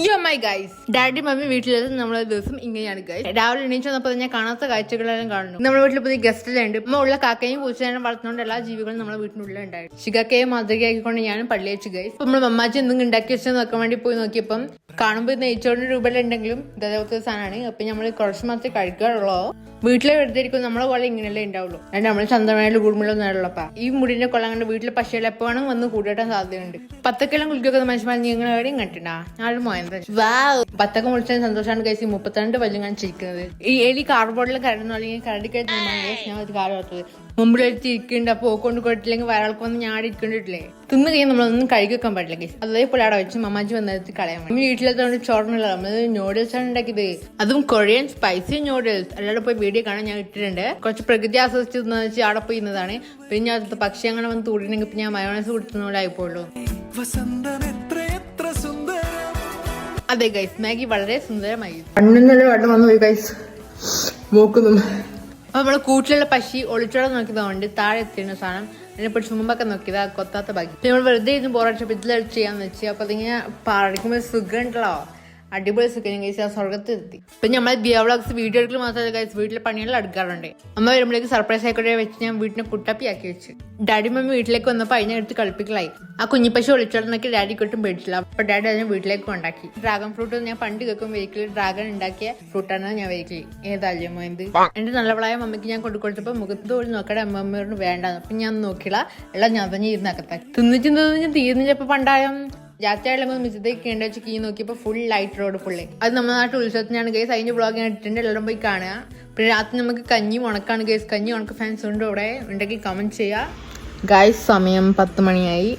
യോ my guys, daddy mummy വീട്ടിലെത്തും നമ്മളെ ദിവസം ഇങ്ങനെയാണ് ഗൈസ്. രാവിലെ എണീച്ച് വന്നപ്പോൾ ഞാൻ കാണാത്ത കാഴ്ചകളെല്ലാം കാണുന്നു. നമ്മുടെ വീട്ടിൽ പുതിയ ഗസ്റ്റ് ഉണ്ട്. ഇമ്മ ഉള്ള കാക്കയും പൂച്ചേനെ വളർത്തുകൊണ്ട് എല്ലാ ജീവികളും നമ്മുടെ വീട്ടിനുള്ളിൽ ഉണ്ടായിരുന്നു. ശിഖക്കയെ മാതൃകയാക്കിക്കൊണ്ട് ഞാനും പള്ളിയച്ചു ഗൈസ്. ഇപ്പൊ നമ്മൾ മമ്മാച്ചി എന്തെങ്കിലും ഉണ്ടാക്കി വെച്ച് നോക്കാൻ വേണ്ടി പോയി നോക്കിയപ്പം കാണുമ്പോൾ നെയ്ച്ചോറിന് രൂപയിലുണ്ടെങ്കിലും ഇതേപോലത്തെ സാധനമാണ്. അപ്പൊ നമ്മൾ കുറച്ച് മാത്രമേ കഴിക്കാറുള്ളൂ. വീട്ടിലെ വെറുതെ ഇരിക്കും നമ്മളെ പോലെ ഇങ്ങനെയല്ലേ ഉണ്ടാവുള്ളൂ. അല്ലാണ്ട് നമ്മൾ ചന്ദ്രമേല കൂടുമ്പോഴൊന്നും ഉള്ളപ്പാ ഈ മുടിന്റെ കൊള്ളാൻ കണ്ട് വീട്ടിലെ പക്ഷികൾ എപ്പോഴും വന്ന് കൂട്ടിയിട്ടാൻ സാധ്യതയുണ്ട്. പത്തക്കെല്ലാം കുളിക്കൊക്കെ മനുഷ്യന്മാർ നിങ്ങൾ എവിടെയും കണ്ടിട്ടാ ഞാനൊരു മോയന്ത പത്തൊക്കെ മുളിച്ചതിന് സന്തോഷമാണ് കഴിച്ച് 32 വല്യം ഞാൻ ചിരിക്കുന്നത്. ഈ എലി കാർഡ്ബോർഡിലും കരടുന്നു അല്ലെങ്കിൽ കരടിക്കഴിഞ്ഞാൽ ഞാൻ ഒരു കാര്യം ഓർത്തത് മുമ്പിലെടുത്ത് ഇരിക്കുന്നുണ്ട്. അപ്പൊ കൊണ്ട് കൊടുത്തില്ലെങ്കിൽ വരാൾക്ക് വന്ന് ഞാൻ ഇരിക്കണ്ടിട്ടില്ലേ തിന്നു കഴിഞ്ഞാൽ നമ്മളൊന്നും കഴിക്കാൻ പാടില്ല ഗൈസ്. അതേപോലെ അവിടെ വെച്ച് മമ്മാജി വന്നെടുത്ത് കളയാൻ വേണ്ടി വീട്ടിലെത്തോണ്ട് ചോറിനുള്ള നമ്മൾ നൂഡിൽസ് ആണ് ഉണ്ടാക്കിയത്. അതും കൊറിയൻ സ്പൈസി നൂഡിൽസ്. എല്ലാവരും പോയി വീഡിയോ കാണാൻ ഞാൻ ഇട്ടിട്ടുണ്ട്. കുറച്ച് പ്രകൃതി ആസ്വദിച്ച് വെച്ച് അവിടെ പോയി ഇന്നതാണ്. പിന്നെ ഞാൻ പക്ഷി അങ്ങനെ വന്ന് തൂടിനെങ്കിൽ ഞാൻ മയോണൈസ് കൊടുത്തുന്നോടെ ആയിപ്പോളൂ. അതെ ഗൈസ്, മാഗി വളരെ സുന്ദരമായി. കണ്ണിന്നലെ വെള്ളം വന്നു പോയി ഗൈസ്, നോക്കുന്നു. അപ്പൊ നമ്മള് കൂട്ടിലുള്ള പക്ഷി ഒളിച്ചോടെ നോക്കിയതുകൊണ്ട് താഴെ എത്തിയിരുന്ന സാധനം അതിനെ പിടിച്ച് മുമ്പൊക്കെ നോക്കിയത് കൊത്താത്ത ബാക്കി. നമ്മൾ വെറുതെ ഇരുന്ന് ബോറടിച്ചപ്പോൾ ഇതിൽ ചെയ്യാന്ന് വെച്ച് അപ്പൊ അതിങ്ങനെ പാടിക്കുമ്പോൾ സുഖം ഉണ്ടല്ലോ, അടിപൊളി സുഖം കഴിച്ച് ആ സ്വർഗത്തെത്തി. പിന്നെ നമ്മളെ ദിയ വ്ളോഗ്സ് വീഡിയോ എടുക്കൽ മാത്രമല്ല കഴിച്ച് വീട്ടിലെ പണികളിൽ എടുക്കാറുണ്ട്. അമ്മ വരുമ്പോഴേക്ക് സർപ്രൈസ് ആയിക്കോട്ടെ വെച്ച് ഞാൻ വീട്ടിനെ കുട്ടപ്പി ആക്കി വെച്ച്. ഡാഡി മമ്മി വീട്ടിലേക്ക് വന്നപ്പോൾ അതിനെ എടുത്ത് കളിപ്പിക്കലായി. ആ കുഞ്ഞിപ്പശു ഒളിച്ചോടന്നൊക്കെ ഡാഡി കൊട്ടും പേടിച്ചില്ല. അപ്പൊ ഡാഡി അതിനെ വീട്ടിലേക്ക് ഉണ്ടാക്കി. ഡ്രാഗൺ ഫ്രൂട്ട് ഞാൻ പണ്ട് കേൾക്കും വെഹിക്കിൾ ഡ്രാഗൺ ഉണ്ടാക്കിയ ഫ്രൂട്ടാണ് ഞാൻ വെഹിക്കിൾ ഏതായാലും എന്ത് എന്റെ നല്ലവളായ മമ്മിക്ക് ഞാൻ കൊടുത്തപ്പോൾ മുഖത്ത് പോലും നോക്കട്ടെ അമ്മമ്മയോട് വേണ്ടാന്ന്. അപ്പൊ ഞാൻ നോക്കില്ല, എല്ലാം ഞാൻ തന്നെ ഇരുന്നകത്താക്കി തിന്നിച്ച് തീർന്നിച്ചപ്പോ പണ്ടായം ജാത്തിയാളുമ്പോൾ മിച്ചത്തേക്ക് കേണ്ട വെച്ച് കീ നോക്കിയപ്പോൾ ഫുൾ ലൈറ്റ് റോഡ് ഫുള്ള്. അത് നമ്മുടെ നാട്ടിൽ ഉത്സവത്തിനാണ് ഗൈസ്. അതിന്റെ ബ്ലോഗ് ഞാൻ ഇട്ടിട്ടുണ്ട്, എല്ലാവരും പോയി കാണുക. പിന്നെ രാത്രി നമുക്ക് കഞ്ഞി ഉണക്കാണ് ഗൈസ്. കഞ്ഞി ഉണക്ക ഫാൻസ് ഉണ്ട് ഇവിടെ ഉണ്ടെങ്കിൽ കമന്റ് ചെയ്യുക ഗൈസ്. സമയം 10 മണിയായി.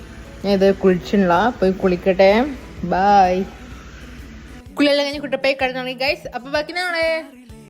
ഞാൻ ഇത് കുളിച്ചില്ല, പോയി കുളിക്കട്ടെ. ബൈ. കുളിയെല്ലാം കഴിഞ്ഞ് കുട്ടപ്പേ കിടന്നാണെങ്കിൽ ഗൈസ്. അപ്പൊ ബാക്കി നാളെ